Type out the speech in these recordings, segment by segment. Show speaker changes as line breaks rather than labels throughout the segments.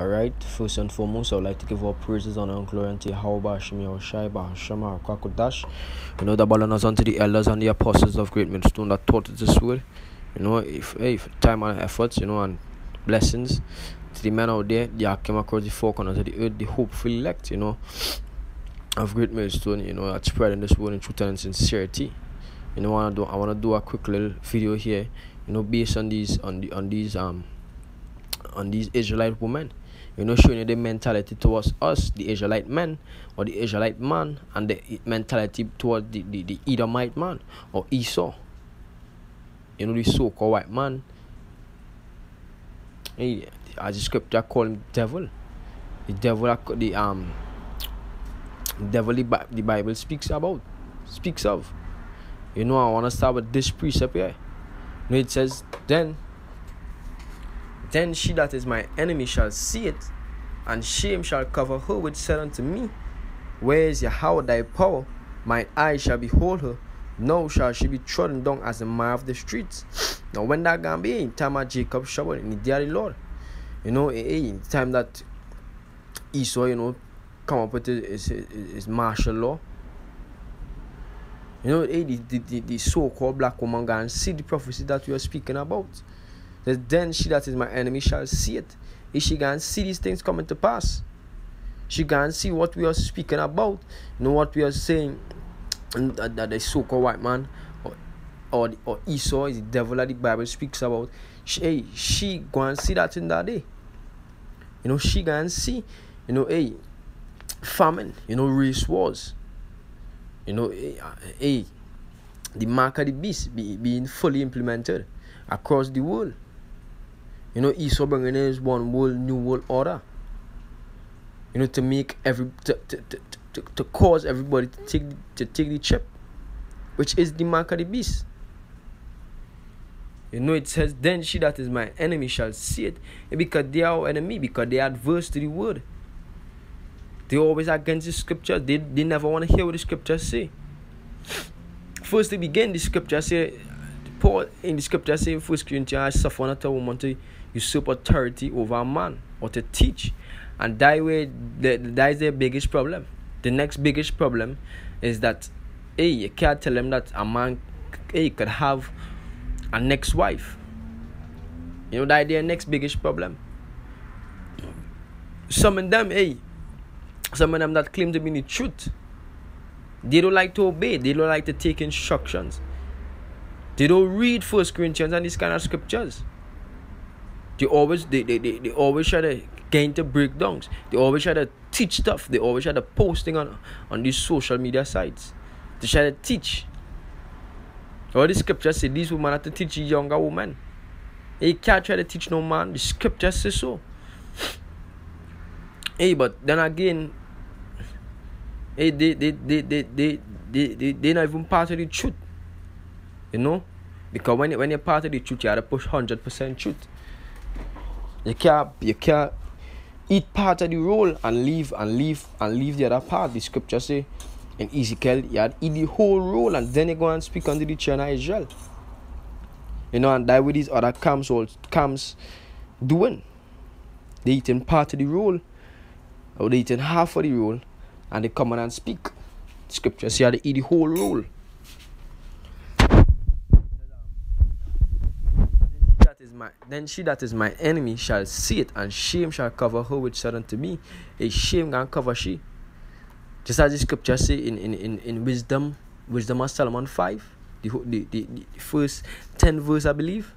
Alright, first and foremost, I would like to give all praises, honor, and glory unto YAHAWAH, BAHASHAM, BAHASHAM, QADASH. You know, the balance unto the elders and the apostles of great millstone that taught us this word. You know, if time and efforts, you know, and blessings to the men out there, they came across the four corners of the earth, the hopeful elect, you know, of great millstone, you know, that spreading this word in truth and sincerity. You know, I want to do a quick little video here, you know, based on these Israelite women. You know, showing you the mentality towards us, the Israelite men, or the Israelite man, and the mentality towards the Edomite man, or Esau. You know, the so-called white man. Hey, as the scripture call him devil. The devil, the Bible speaks of. You know, I want to start with this precept here. You know, it says, Then she that is my enemy shall see it, and shame shall cover her which said unto me, Where is Yahawah thy power? Mine eyes shall behold her. Now shall she be trodden down as the mire of the streets. Now when that gonna be? In time of Jacob's trouble, in the day of the Lord. You know, in the time that Esau, you know, come up with his martial law. You know, the so-called black woman gonna see the prophecy that we are speaking about. Then she that is my enemy shall see it. If she can see these things coming to pass, she can see what we are speaking about. You know what we are saying, that the so-called white man or Esau is the devil that the Bible speaks about. She can see that in that day. You know, she can see, you know, famine, you know, race wars. You know, the mark of the beast being fully implemented across the world. You know, Esau bringing in his one world, new world order. You know, to make to cause everybody to take the chip, which is the mark of the beast. You know, it says, Then she that is my enemy shall see it. And because they are our enemy, because they are adverse to the word. They always against the scriptures. They never want to hear what the scriptures say. First to begin, the scripture say, Paul in the scripture say in 1 Corinthians, I suffer not a woman to usurp authority over a man or to teach. And that is their biggest problem. The next biggest problem is that you can't tell them that a man could have a next wife. You know, that is their next biggest problem. Some of them that claim to be the truth, they don't like to obey, they don't like to take instructions. They don't read 1 Corinthians and these kind of scriptures. They always try to get into breakdowns. They always try to teach stuff. They always try to posting on these social media sites. They try to teach. All the scriptures say these women have to teach younger women. You can't try to teach no man. The scriptures say so. But then again, they're not even part of the truth. You know, because when you're part of the truth, you have to push 100% truth. You can't eat part of the roll and leave the other part. The scripture say in Ezekiel, you have to eat the whole roll and then you go and speak unto the children of Israel. You know, and that with these other camps doing. They eating part of the roll, or they eating half of the roll, and they come on and speak. Scripture say you have to eat the whole roll. Then she that is my enemy shall see it, and shame shall cover her which said unto me. A shame can cover she. Just as the scripture say in wisdom of Solomon 5, the first 10 verse, I believe.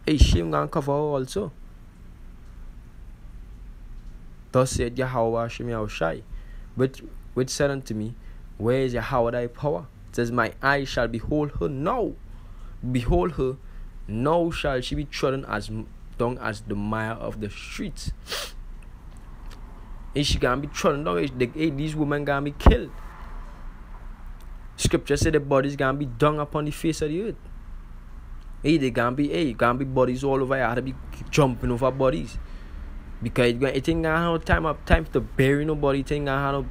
A shame can cover her also. Thus said YAHAWASHI, which said unto me, Where is Yahawah thy power? It says, My eyes shall behold her now. Behold her. Now shall she be trodden down as the mire of the streets. And she can be trodden down. These women can be killed. Scripture said the bodies can be dung upon the face of the earth. They can be bodies all over. You have to be jumping over bodies. Because it ain't gonna have time to bury nobody. It ain't gonna have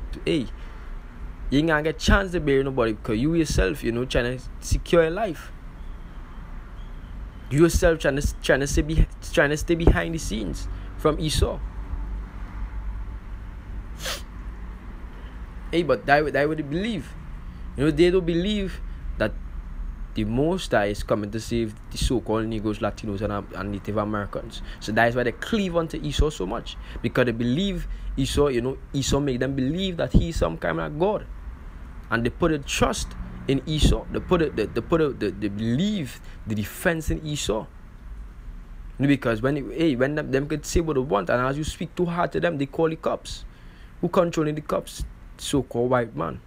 you ain't gonna get a chance to bury nobody because you yourself, you know, trying to secure your life. You yourself trying to stay behind the scenes from Esau. Hey, but that would they believe. You know, they don't believe that the Most High is coming to save the so-called Negroes, Latinos, and Native Americans. So that is why they cleave onto Esau so much. Because they believe Esau, you know, Esau make them believe that he is some kind of God. And they put a trust in Esau. They believe the defense in Esau. Because when them could say what they want, and as you speak too hard to them, they call the cops. Who controlling the cops? So-called white man.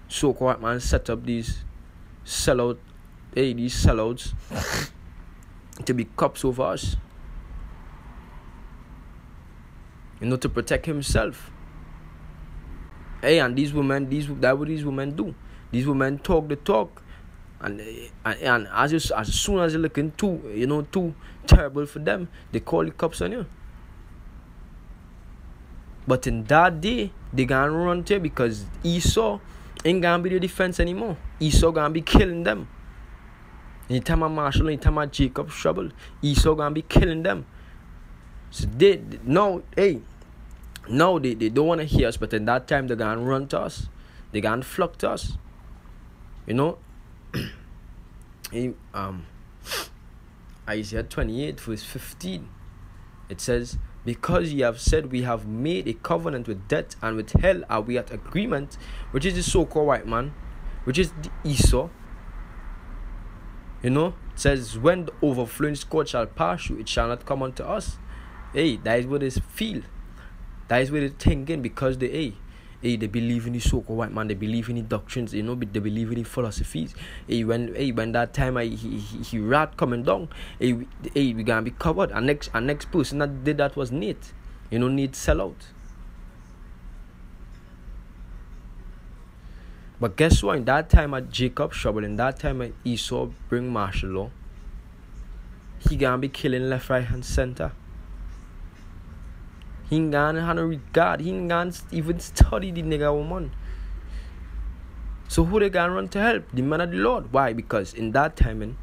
So-called white man set up these sellouts to be cops over us. You know, to protect himself. Hey, and these women, that's what these women do. These women talk the talk, and as soon as you're looking too terrible for them, they call the cops on you. But in that day, they gonna run to you because Esau ain't gonna be the defense anymore. Esau gonna be killing them. Anytime of Marshall, anytime of Jacob's trouble, Esau gonna be killing them. So they don't want to hear us, but in that time they gonna run to us. They gonna flock to us. You know, Isaiah 28 verse 15, it says, because ye have said, we have made a covenant with death, and with hell are we at agreement, which is the so-called white man, which is the Esau. You know, it says, when the overflowing scourge shall pass you, it shall not come unto us. Hey, that is what they feel. That is what they're thinking, because they believe in the so-called white man. They believe in the doctrines. You know, they believe in the philosophies. When that time he rat coming down, we gonna be covered. And next person that did that was Nate. You know, Nate sell out. But guess what? In that time at Jacob's trouble, in that time at Esau bring martial law, he gonna be killing left, right, and center. He ain't gonna have no regard. He ain't gonna even study the nigga woman. So who they gonna run to help? The man of the Lord. Why? Because in that timing,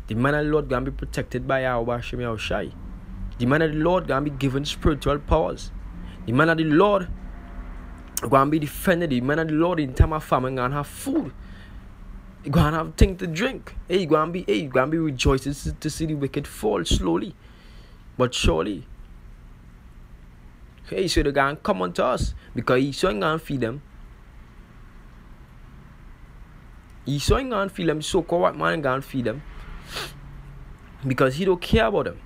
the man of the Lord gonna be protected by YAHAWASHI. The man of the Lord gonna be given spiritual powers. The man of the Lord gonna be defended. The man of the Lord in time of famine gonna have food. He gonna have things to drink. He gonna be rejoicing to see the wicked fall slowly but surely. Hey, so they're gonna come unto us because Esau ain't gonna feed them. Esau ain't gonna feed them. So-called white man ain't gonna feed them because he don't care about them.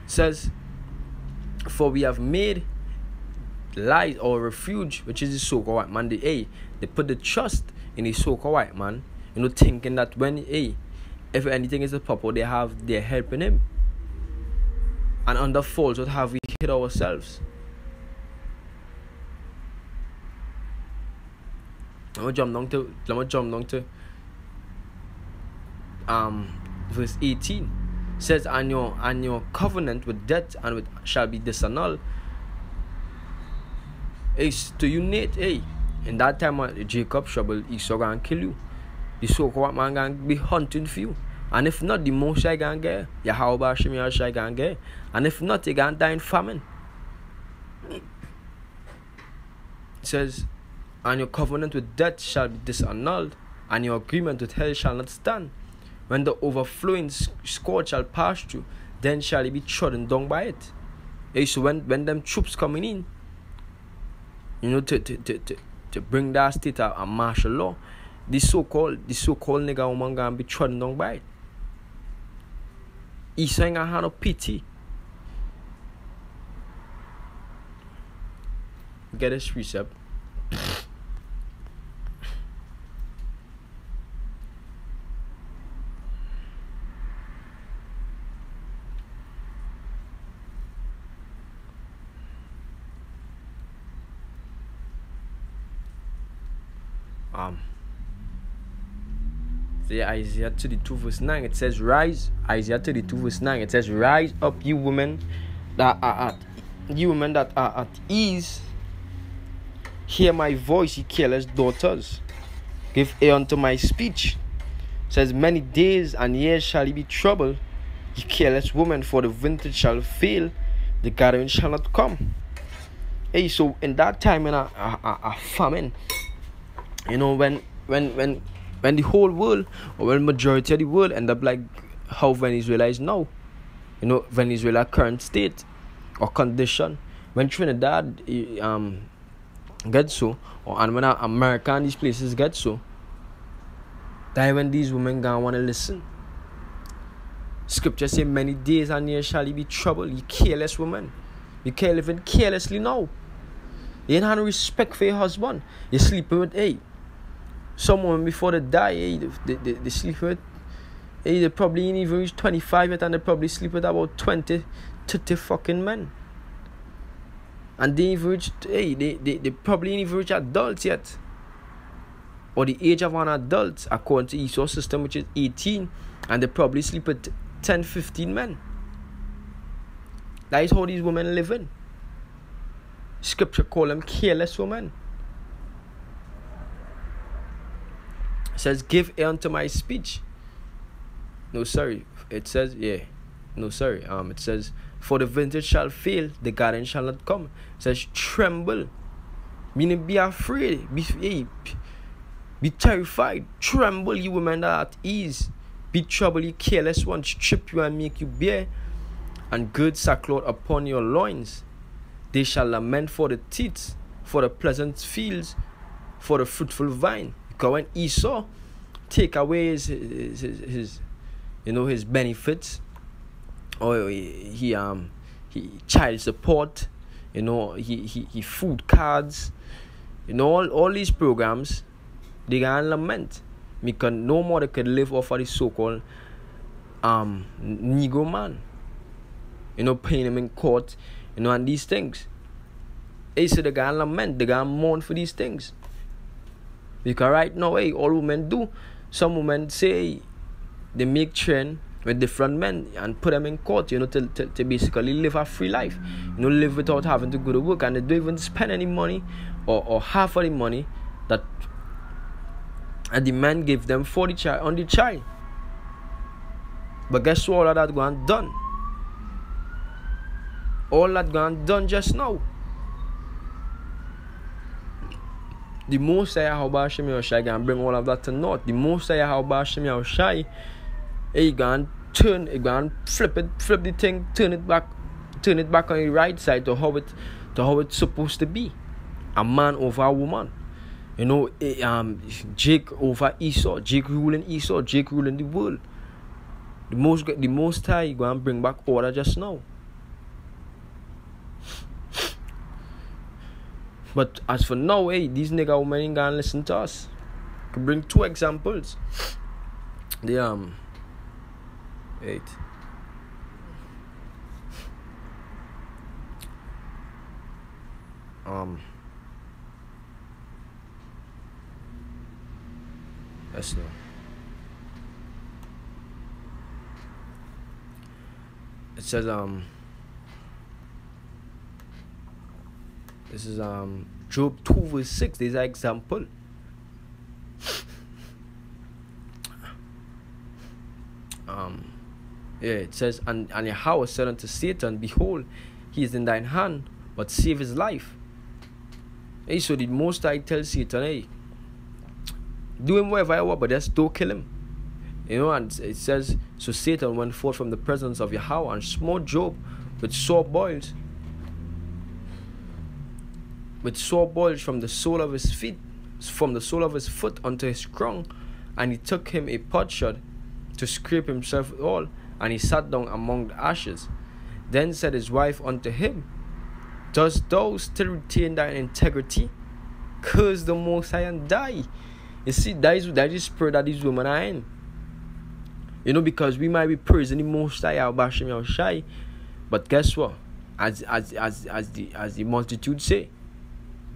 It says, for we have made light or refuge, which is the so-called white man. They put the trust in the so-called white man, you know, thinking that when if anything is a pop, they're helping him. And under false, what have we hid ourselves? Let me jump down to verse 18. It says, and your covenant with death and with shall be disannulled. To you, Nate, in that time of Jacob's trouble, Esau gonna kill you. The so-called man gonna be hunting for you. And if not, the Most High gonna get YAHAWASHI gonna get. And if not, they gonna die in famine. It says, and your covenant with death shall be disannulled, and your agreement with hell shall not stand. When the overflowing scourge shall pass through, then shall he be trodden down by it. So when them troops coming in, you know, to bring that state of martial law, this so-called nigga woman gonna be trodden down by it. Esau ain't gonna have no pity. Get this precept. Isaiah 32 verse 9, it says, rise. Isaiah 32 verse 9, it says, rise up, you women that are at ease. Hear my voice, ye careless daughters. Give ear unto my speech. says, many days and years shall ye be troubled, ye careless woman, for the vintage shall fail, the gathering shall not come. Hey, so in that time in a famine, you know, when the whole world, or when majority of the world end up like how Venezuela is now, you know, Venezuela current state or condition, when Trinidad gets so, and when America and these places get so, that when these women gonna wanna listen. Scripture say, many days and years shall ye be troubled, ye careless woman. You can't live carelessly now. You ain't had no respect for your husband. You sleeping with someone before they die, they sleep with, they probably ain't even reach 25 yet, and they probably sleep with about 20, 30 fucking men. And they even reach, they probably ain't even reach adults yet. Or the age of an adult, according to Esau's system, which is 18, and they probably sleep with 10, 15 men. That is how these women live in. Scripture call them careless women. It says, give ear unto my speech. No, sorry. It says, it says, for the vintage shall fail, the garden shall not come. It says, tremble. Meaning, be afraid. Be terrified. Tremble, you women that are at ease. Be troubled, you careless ones. Strip you and make you bare, and gird sackcloth upon your loins. They shall lament for the teats, for the pleasant fields, for the fruitful vine. Because when Esau take away his benefits, or he child support, he food cards, all these programs, they gonna lament because no more they could live off of the so-called Negro man, paying him in court, and these things. They say they gonna lament, they gonna mourn for these things. Because right now, all women do, some women say they make trend with different men and put them in court, to basically live a free life, live without having to go to work, and they don't even spend any money or half of the money that the man gave them for the child on the child. But guess what? All of that gone done. All that gone done just now. The most YAHAWASHI can bring all of that to naught. The most YAHAWASHI, he can turn, he can flip the thing, turn it back on the right side to how it's supposed to be. A man over a woman. Jake over Esau, Jake ruling Esau, Jake ruling the world. The most high going to bring back order just now. But as for now, these nigga women ain't gonna listen to us. I can bring two examples. The wait. Let's know. It says this is Job 2 verse 6. There's an example. It says, and Yahawah said unto Satan, behold, he is in thine hand, but save his life. So the Most High tells Satan, do him whatever you want, but just don't kill him. And it says, so Satan went forth from the presence of Yahawah and smote Job with sore boils. With sore boils from the sole of his feet, from the sole of his foot unto his crown, and he took him a potsherd to scrape himself all, and he sat down among the ashes. Then said his wife unto him, dost thou still retain thine integrity? Curse the Most High and die. You see, that is the spirit that these women are in. Because we might be praising the Most High, YAHAWASHI, but guess what? As the multitude say,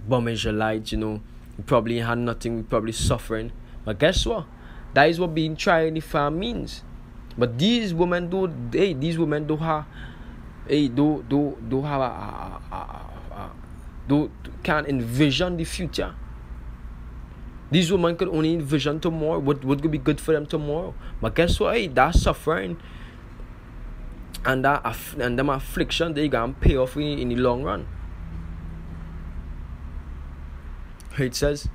bum Israelite, we probably had nothing, we probably suffering. But guess what? That is what being tried in the farm means. But these women do can't envision the future. These women could only envision tomorrow, what could be good for them tomorrow. But guess what? Hey, that suffering and them affliction, they gonna pay off in the long run. It says,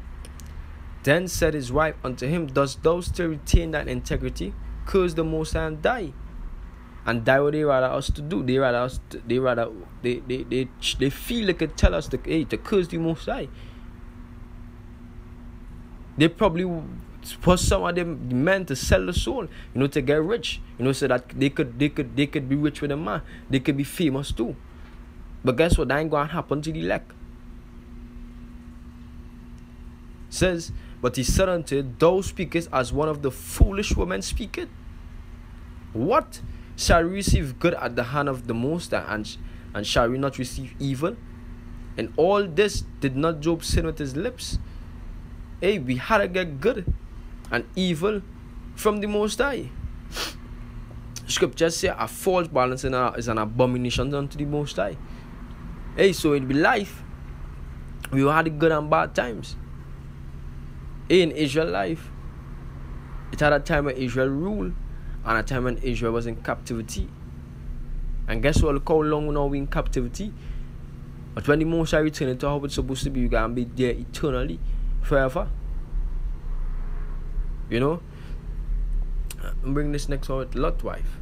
then said his wife unto him, dost thou still retain that integrity? Curse the Most High and die. And die what they rather us to do. They feel like it tell us to curse the Most High. They probably force some of them men to sell the soul, to get rich, so that they could be rich with a man. They could be famous too. But guess what? That ain't gonna happen to the elect. Says, but he said unto it, thou speakest as one of the foolish women speaketh. What? Shall we receive good at the hand of the Most High, and shall we not receive evil? And all this did not Job sin with his lips? Hey, we had to get good and evil from the Most High. Scriptures say a false balance is an abomination unto the Most High. Hey, so in life, we had the good and bad times. In Israel life, it had a time when Israel ruled and a time when Israel was in captivity. And guess what? Look how long now we in captivity. But when the Most High return to how it's supposed to be, you're going to be there eternally, forever. I'm bringing this next one with Lot's wife.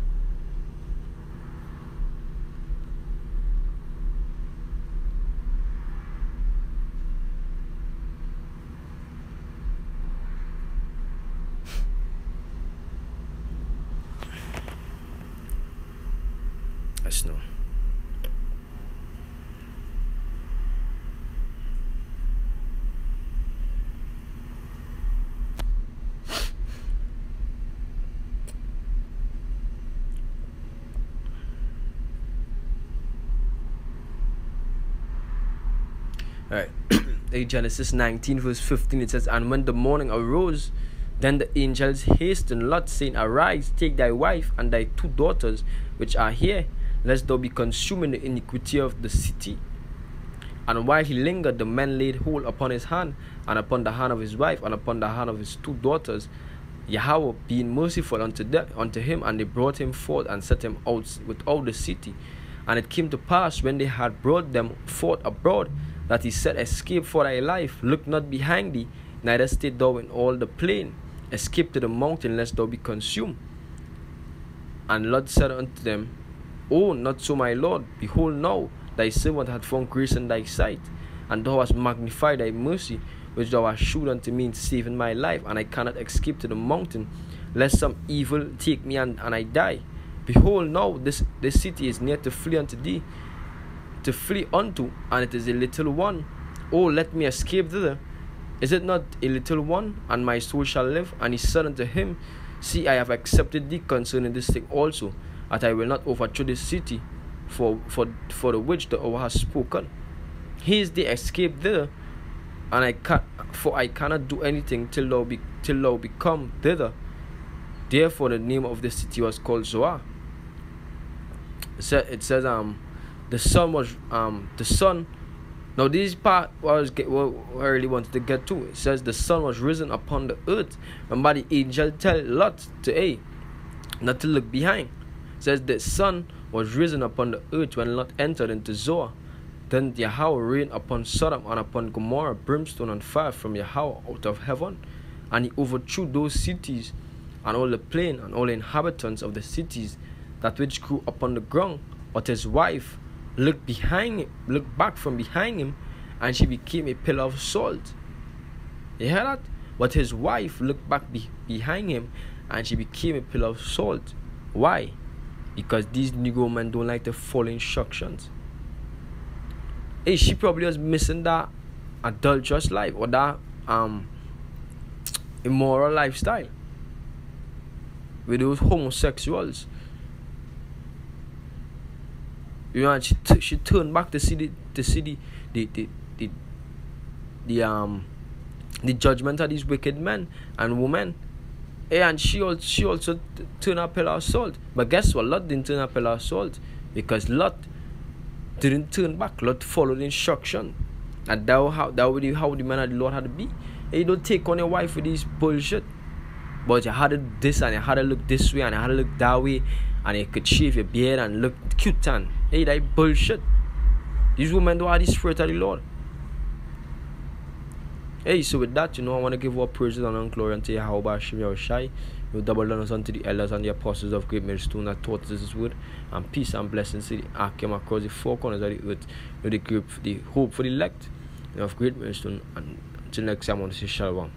Let's know. Alright. Genesis 19 verse 15, it says, and when the morning arose, then the angels hastened Lot, saying, arise, take thy wife and thy 2 daughters which are here, lest thou be consumed in the iniquity of the city. And while he lingered, the men laid hold upon his hand, and upon the hand of his wife, and upon the hand of his 2 daughters, Yahawah being merciful unto him, and they brought him forth and set him out without the city. And it came to pass, when they had brought them forth abroad, that he said, escape for thy life, look not behind thee, neither stay thou in all the plain, escape to the mountain, lest thou be consumed. And Lot said unto them, oh, not so, my Lord. Behold, now thy servant hath found grace in thy sight, and thou hast magnified thy mercy, which thou hast shewed unto me in saving my life, and I cannot escape to the mountain, lest some evil take me and I die. Behold, now this city is near to flee unto thee, to flee unto, and it is a little one. Oh, let me escape thither. Is it not a little one, and my soul shall live? And he said unto him, see, I have accepted thee concerning this thing also, that I will not overthrow this city, for the which the hour has spoken. He is the escape thither, and I cannot do anything till thou become thither. Therefore the name of the city was called Zoar. It says the sun. Now this part what I really wanted to get to. It says the sun was risen upon the earth. Remember the angel tell Lot to not to look behind. It says the sun was risen upon the earth when Lot entered into Zoar. Then Yahawah rained upon Sodom and upon Gomorrah brimstone and fire from Yahawah out of heaven, and he overthrew those cities and all the plain and all the inhabitants of the cities that which grew upon the ground. But his wife looked back from behind him, and she became a pillar of salt. You hear that? But his wife looked back behind him, and she became a pillar of salt. Why? Because these Negro men don't like to follow instructions. Hey, she probably was missing that adulterous life, or that immoral lifestyle with those homosexuals. And she turned back to see the judgment of these wicked men and women. And she also turned a pillar of salt. But guess what? Lot didn't turn a pillar of salt, because Lot didn't turn back. Lot followed the instruction. And that would be how the man of the Lord had to be. You don't take on your wife with this bullshit. But you had to do this and you had to look this way and you had to look that way and you could shave your beard and look cute and hey, that bullshit. These women don't have the spirit of the Lord. Hey, so with that, I want to give all praises and glory unto YAHAWASHI. You double honors unto the elders and the apostles of Great Millstone that taught us this word, and peace and blessings to the Akim across the four corners of the earth. The hope for the elect of Great Millstone. And until next time, I want to say shalom.